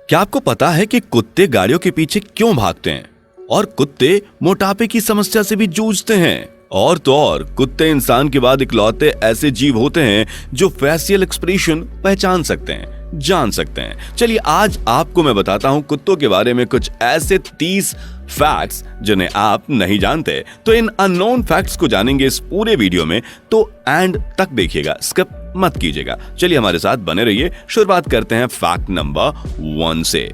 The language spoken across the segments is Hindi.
क्या आपको पता है कि कुत्ते गाड़ियों के पीछे क्यों भागते हैं? और कुत्ते मोटापे की समस्या से भी जूझते हैं। और तो और कुत्ते इंसान के बाद इकलौते ऐसे जीव होते हैं जो फेशियल एक्सप्रेशन पहचान सकते हैं, जान सकते हैं। चलिए आज आपको मैं बताता हूं कुत्तों के बारे में कुछ ऐसे 30 फैक्ट्स जिन्हें आप नहीं जानते। तो इन अननोन फैक्ट्स को जानेंगे इस पूरे वीडियो में, तो एंड तक देखिएगा, स्किप मत कीजिएगा। चलिए हमारे साथ बने रहिए। शुरुआत करते हैं फैक्ट नंबर 1 से।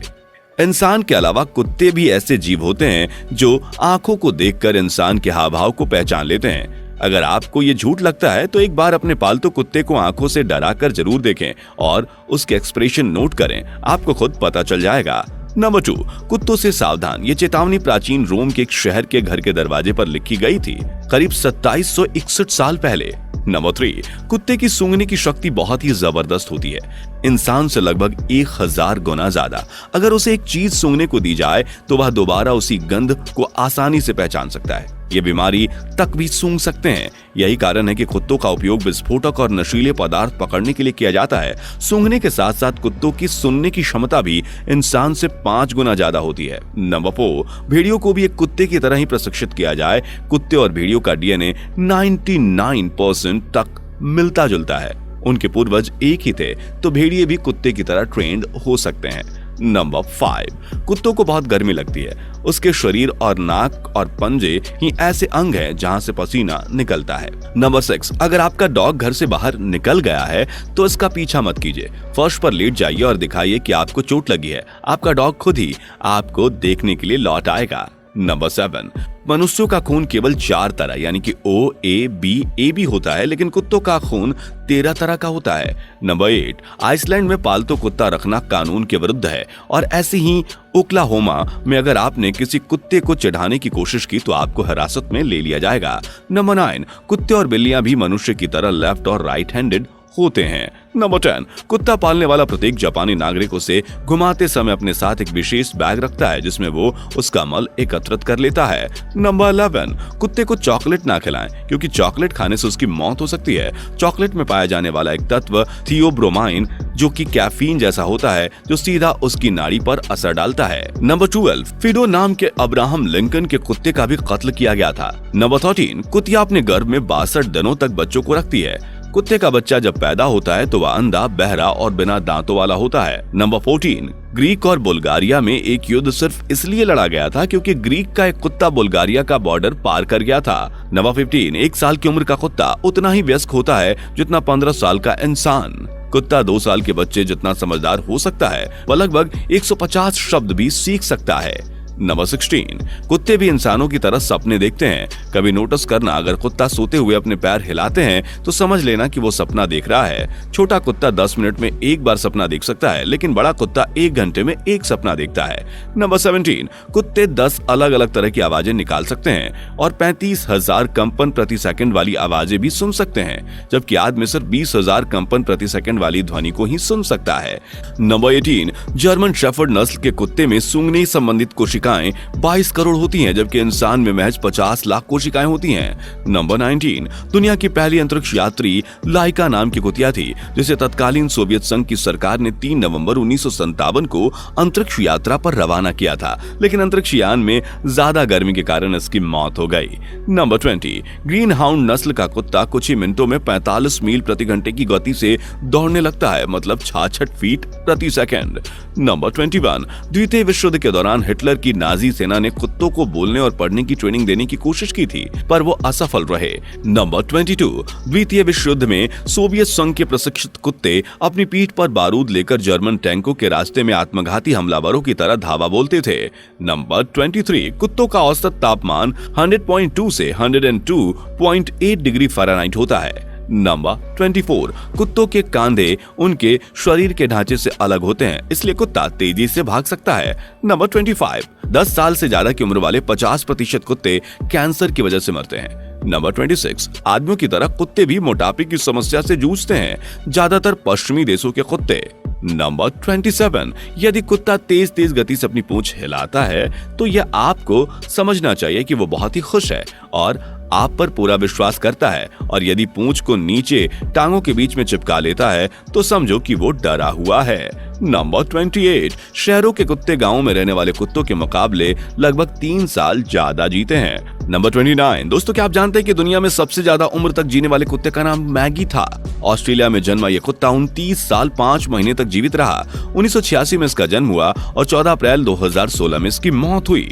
इंसान के अलावा कुत्ते भी ऐसे जीव होते हैं जो आंखों को देखकर इंसान के हाव भाव को पहचान लेते हैं। अगर आपको ये झूठ लगता है तो एक बार अपने पालतू कुत्ते को आंखों से डराकर जरूर देखें और उसके एक्सप्रेशन नोट करें, आपको खुद पता चल जाएगा। नंबर 2, कुत्तों से सावधान। ये चेतावनी प्राचीन रोम के एक शहर के घर के दरवाजे पर लिखी गई थी, करीब 2761 साल पहले। नंबर 3, कुत्ते की सूंघने की शक्ति बहुत ही जबरदस्त होती है, इंसान से लगभग 1000 गुना ज्यादा। अगर उसे एक चीज सूंघने को दी जाए तो वह दोबारा उसी गंध को आसानी से पहचान सकता है। ये बीमारी तक भी सूंघ सकते हैं। यही कारण है कि कुत्तों का उपयोग विस्फोटक और नशीले पदार्थ पकड़ने के लिए किया जाता है। सूंघने के साथ साथ कुत्तों की सुनने की क्षमता भी इंसान से 5 गुना ज्यादा होती है। नंबर 4, भेड़ियों को भी एक कुत्ते की तरह ही प्रशिक्षित किया जाए। कुत्ते और भेड़ियों का डीएनए 99% तक मिलता जुलता है। उनके पूर्वज एक ही थे, तो भेड़िए भी कुत्ते की तरह ट्रेंड हो सकते हैं। नंबर 5, कुत्तों को बहुत गर्मी लगती है। उसके शरीर और नाक और पंजे ही ऐसे अंग हैं जहां से पसीना निकलता है। नंबर 6, अगर आपका डॉग घर से बाहर निकल गया है तो इसका पीछा मत कीजिए। फर्श पर लेट जाइए और दिखाइए कि आपको चोट लगी है। आपका डॉग खुद ही आपको देखने के लिए लौट आएगा। नंबर 7, मनुष्यों का खून केवल 4 तरह यानी कि O, A, B, AB होता है, लेकिन कुत्तों का खून 13 तरह का होता है। नंबर 8, आइसलैंड में पालतू कुत्ता रखना कानून के विरुद्ध है, और ऐसे ही ओक्लाहोमा में अगर आपने किसी कुत्ते को चिढ़ाने की कोशिश की तो आपको हिरासत में ले लिया जाएगा। नंबर 9, कुत्ते और बिल्लियां भी मनुष्य की तरह लेफ्ट और राइट हैंडेड होते हैं। नंबर 10, कुत्ता पालने वाला प्रत्येक जापानी नागरिक उसे घुमाते समय अपने साथ एक विशेष बैग रखता है जिसमें वो उसका मल एकत्रित कर लेता है। नंबर 11, कुत्ते को चॉकलेट ना खिलाएं क्योंकि चॉकलेट खाने से उसकी मौत हो सकती है। चॉकलेट में पाया जाने वाला एक तत्व थियोब्रोमाइन जो कि कैफीन जैसा होता है, जो सीधा उसकी नाड़ी पर असर डालता है। नंबर 12, फिडो नाम के अब्राहम लिंकन के कुत्ते का भी कत्ल किया गया था। नंबर 13, कुतिया अपने गर्भ में 62 दिनों तक बच्चों को रखती है। कुत्ते का बच्चा जब पैदा होता है तो वह अंधा, बहरा और बिना दांतों वाला होता है। नंबर 14, ग्रीक और बुल्गारिया में एक युद्ध सिर्फ इसलिए लड़ा गया था क्योंकि ग्रीक का एक कुत्ता बुल्गारिया का बॉर्डर पार कर गया था। नंबर 15, 1 साल की उम्र का कुत्ता उतना ही वयस्क होता है जितना 15 साल का इंसान। कुत्ता 2 साल के बच्चे जितना समझदार हो सकता है, वह लगभग 150 शब्द भी सीख सकता है। नंबर 16, कुत्ते भी इंसानों की तरह सपने देखते हैं। कभी नोटिस करना, अगर कुत्ता सोते हुए अपने पैर हिलाते हैं तो समझ लेना कि वो सपना देख रहा है। छोटा कुत्ता 10 मिनट में एक बार सपना देख सकता है, लेकिन बड़ा कुत्ता 1 घंटे में एक सपना देखता है। नंबर 17, कुत्ते 10 अलग अलग तरह की आवाजें निकाल सकते हैं और 35,000 कंपन प्रति सेकंड वाली आवाजें भी सुन सकते हैं, जबकि आदमी सिर्फ 20,000 कंपन प्रति सेकंड वाली ध्वनि को ही सुन सकता है। नंबर 18, जर्मन शेफर्ड नस्ल के कुत्ते में सूंघने संबंधित कोशिकाएं 22 करोड़ होती हैं, जबकि इंसान में महज 50 लाख कोशिकाएं होती हैं। नंबर 19, दुनिया की पहली अंतरिक्ष यात्री लाइका नाम की कुतिया थी, जिसे तत्कालीन सोवियत संघ की सरकार ने 3 नवंबर 1957 को अंतरिक्ष यात्रा पर रवाना किया था, लेकिन अंतरिक्ष यान में ज्यादा गर्मी के कारण इसकी मौत हो गई। नंबर 20, ग्रीन हाउंड नस्ल का कुत्ता कुछ ही मिनटों में 45 मील प्रति घंटे की गति से दौड़ने लगता है, मतलब 66 फीट प्रति सेकंड। नंबर 21, द्वितीय विश्व युद्ध के दौरान हिटलर की नाजी सेना ने कुत्तों को बोलने और पढ़ने की ट्रेनिंग देने की कोशिश की थी, पर वो असफल रहे। नंबर 22, द्वितीय विश्व युद्ध में सोवियत संघ के प्रशिक्षित कुत्ते अपनी पीठ पर बारूद लेकर जर्मन टैंकों के रास्ते में आत्मघाती हमलावरों की तरह धावा बोलते थे। नंबर 23, कुत्तों का औसत तापमान 100.2 से 102.8 डिग्री फ़ारेनहाइट होता है। नंबर 24, कुत्तों के कांधे उनके शरीर के ढांचे से अलग होते हैं, इसलिए कुत्ता तेजी से भाग सकता है। नंबर 25, 10 साल से ज्यादा की उम्र वाले 50% कुत्ते कैंसर की वजह से मरते हैं। नंबर 26, आदमियों की तरह कुत्ते भी मोटापे की समस्या से जूझते हैं, ज्यादातर पश्चिमी देशों के कुत्ते। नंबर 27, यदि कुत्ता तेज तेज गति से अपनी पूंछ हिलाता है तो यह आपको समझना चाहिए कि वो बहुत ही खुश है और आप पर पूरा विश्वास करता है, और यदि पूंछ को नीचे टांगों के बीच में चिपका लेता है तो समझो कि वो डरा हुआ है। नंबर 28, शहरों के कुत्ते गांवों में रहने वाले कुत्तों के मुकाबले लगभग 3 साल ज्यादा जीते हैं। नंबर 29, दोस्तों क्या आप जानते हैं कि दुनिया में सबसे ज्यादा उम्र तक जीने वाले कुत्ते का नाम मैगी था। ऑस्ट्रेलिया में जन्मा ये कुत्ता 29 साल 5 महीने तक जीवित रहा। 1986 में इसका जन्म हुआ और 14 अप्रैल 2016 में इसकी मौत हुई।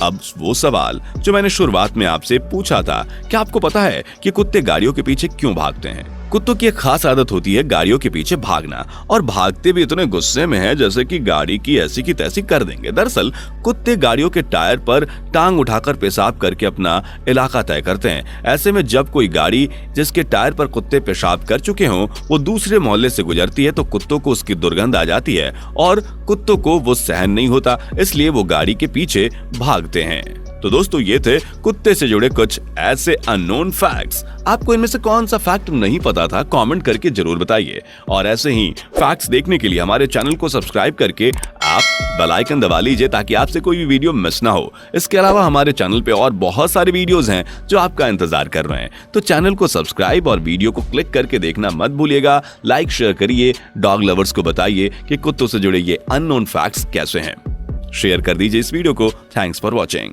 अब वो सवाल जो मैंने शुरुआत में आपसे पूछा था, क्या आपको पता है कि कुत्ते गाड़ियों के पीछे क्यों भागते हैं? कुत्तों की एक खास आदत होती है गाड़ियों के पीछे भागना, और भागते भी इतने गुस्से में हैं जैसे कि गाड़ी की ऐसी की तैसी कर देंगे। दरअसल कुत्ते गाड़ियों के टायर पर टांग उठाकर पेशाब करके अपना इलाका तय करते हैं। ऐसे में जब कोई गाड़ी जिसके टायर पर कुत्ते पेशाब कर चुके हों वो दूसरे मोहल्ले से गुजरती है तो कुत्तों को उसकी दुर्गंध आ जाती है और कुत्तों को वो सहन नहीं होता, इसलिए वो गाड़ी के पीछे भागते हैं। तो दोस्तों ये थे कुत्ते से जुड़े कुछ ऐसे अननोन फैक्ट्स। आपको इनमें से कौन सा फैक्ट नहीं पता था कमेंट करके जरूर बताइए, और ऐसे ही फैक्ट्स देखने के लिए हमारे चैनल को सब्सक्राइब करके आप बेल आइकन दबा लीजिए ताकि आपसे कोई भी वीडियो मिस ना हो। इसके अलावा हमारे चैनल पे और बहुत सारे वीडियोस हैं जो आपका इंतजार कर रहे हैं, तो चैनल को सब्सक्राइब और वीडियो को क्लिक करके देखना मत भूलिएगा। लाइक शेयर करिए, डॉग लवर्स को बताइए कि कुत्तों से जुड़े ये अननोन फैक्ट्स कैसे हैं। शेयर कर दीजिए इस वीडियो को। Thanks for watching.